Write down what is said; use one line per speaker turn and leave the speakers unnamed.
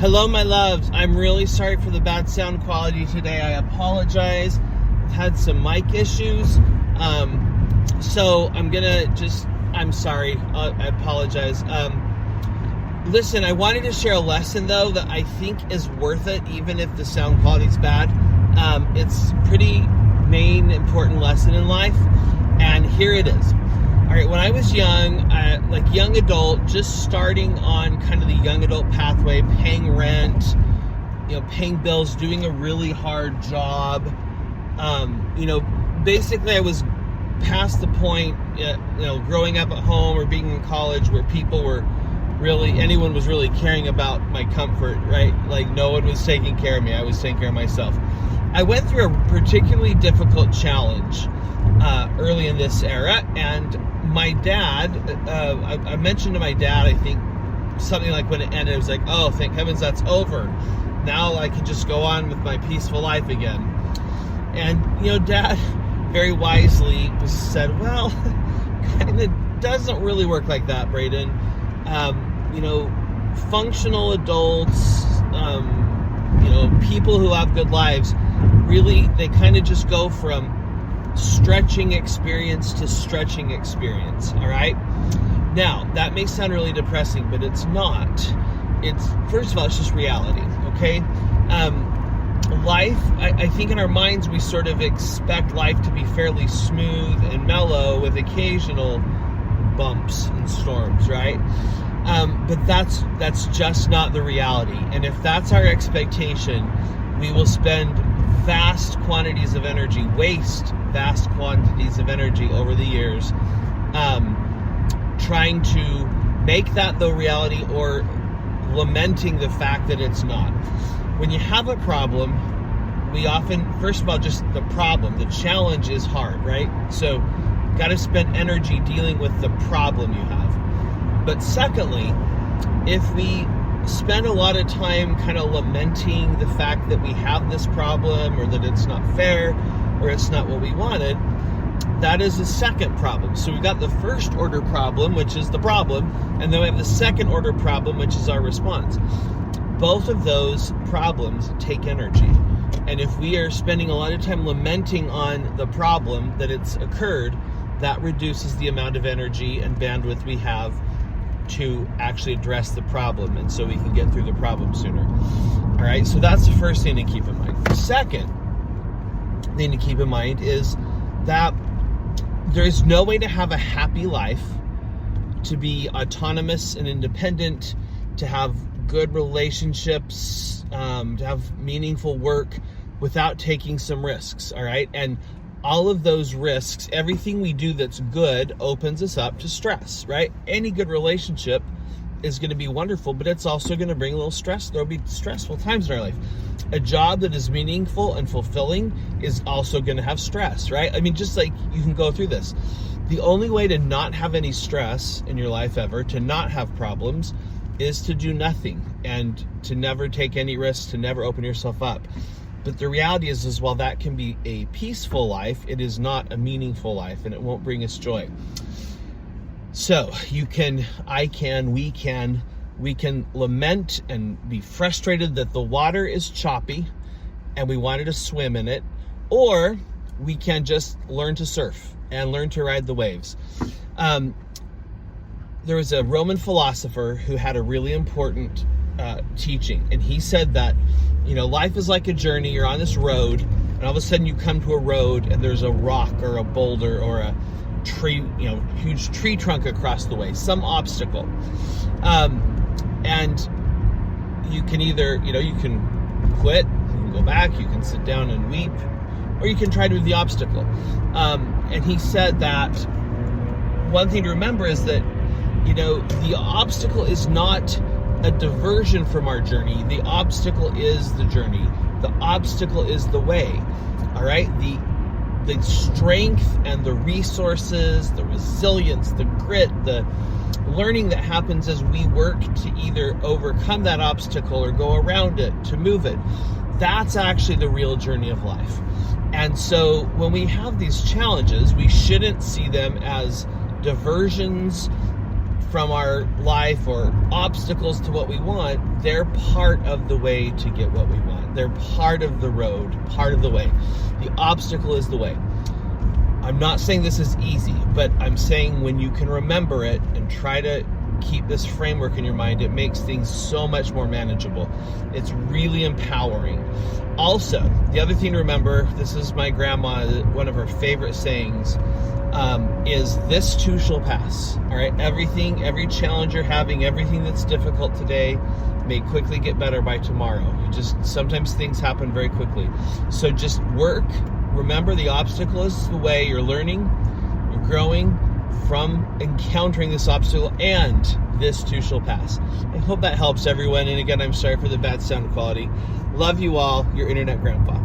Hello, my loves. I'm really sorry for the bad sound quality today. I apologize. I've had some mic issues. So I'm sorry. I apologize. Listen, I wanted to share a lesson, though, that I think is worth it, even if the sound quality is bad. It's a pretty main, important lesson in life, and here it is. All right, when I was young, like young adult, just starting on kind of the young adult pathway, paying rent, paying bills, doing a really hard job, basically I was past the point, growing up at home or being in college where anyone was really caring about my comfort, right? Like no one was taking care of me. I was taking care of myself. I went through a particularly difficult challenge early in this era, and my dad, I mentioned to my dad, I think something like when it ended, it was like, oh, thank heavens that's over. Now I can just go on with my peaceful life again. And, Dad very wisely said, well, kind of doesn't really work like that, Braden. Functional adults, people who have good lives, really, they kind of just go from stretching experience to stretching experience, all right? Now, that may sound really depressing, but it's not. First of all, it's just reality, okay? Life, I think in our minds, we sort of expect life to be fairly smooth and mellow with occasional bumps and storms, right? But that's just not the reality. And if that's our expectation, we will spend vast quantities of energy, waste vast quantities of energy over the years, trying to make that the reality or lamenting the fact that it's not. When you have a problem, we often, first of all, just the problem, the challenge is hard, right? So got to spend energy dealing with the problem you have. But secondly, if we spend a lot of time kind of lamenting the fact that we have this problem or that it's not fair or it's not what we wanted, that is the second problem. So we've got the first order problem, which is the problem, and then we have the second order problem, which is our response. Both of those problems take energy. And if we are spending a lot of time lamenting on the problem that it's occurred, that reduces the amount of energy and bandwidth we have to actually address the problem, and so we can get through the problem sooner. All right, so that's the first thing to keep in mind. The second thing to keep in mind is that there's no way to have a happy life, to be autonomous and independent, to have good relationships, to have meaningful work without taking some risks, all right? And all of those risks, everything we do that's good opens us up to stress, right? Any good relationship is going to be wonderful, but it's also going to bring a little stress. There'll be stressful times in our life. A job that is meaningful and fulfilling is also going to have stress, right? I mean, just like you can go through this. The only way to not have any stress in your life ever, to not have problems, is to do nothing and to never take any risks, to never open yourself up. But the reality is while that can be a peaceful life, it is not a meaningful life, and it won't bring us joy. So we can lament and be frustrated that the water is choppy and we wanted to swim in it, or we can just learn to surf and learn to ride the waves. There was a Roman philosopher who had a really important teaching, and he said that life is like a journey. You're on this road, and all of a sudden you come to a road and there's a rock or a boulder or a tree, huge tree trunk across the way, some obstacle. And you can either, you can quit, you can go back, you can sit down and weep, or you can try to move the obstacle. And he said that one thing to remember is that, the obstacle is not a diversion from our journey. The obstacle is the journey. The obstacle is the way. All right? The strength and the resources, the resilience, the grit, the learning that happens as we work to either overcome that obstacle or go around it, to move it, that's actually the real journey of life. And so when we have these challenges, we shouldn't see them as diversions from our life or obstacles to what we want, they're part of the way to get what we want. They're part of the road, part of the way. The obstacle is the way. I'm not saying this is easy, but I'm saying when you can remember it and try to keep this framework in your mind, it makes things so much more manageable. It's really empowering. Also, the other thing to remember, this is my grandma, one of her favorite sayings, is this too shall pass. All right, every challenge you're having, everything that's difficult today may quickly get better by tomorrow. Sometimes things happen very quickly. So just work. Remember, the obstacle is the way. You're learning, you're growing from encountering this obstacle, and this too shall pass. I hope that helps everyone. And again, I'm sorry for the bad sound quality. Love you all, your internet grandpa.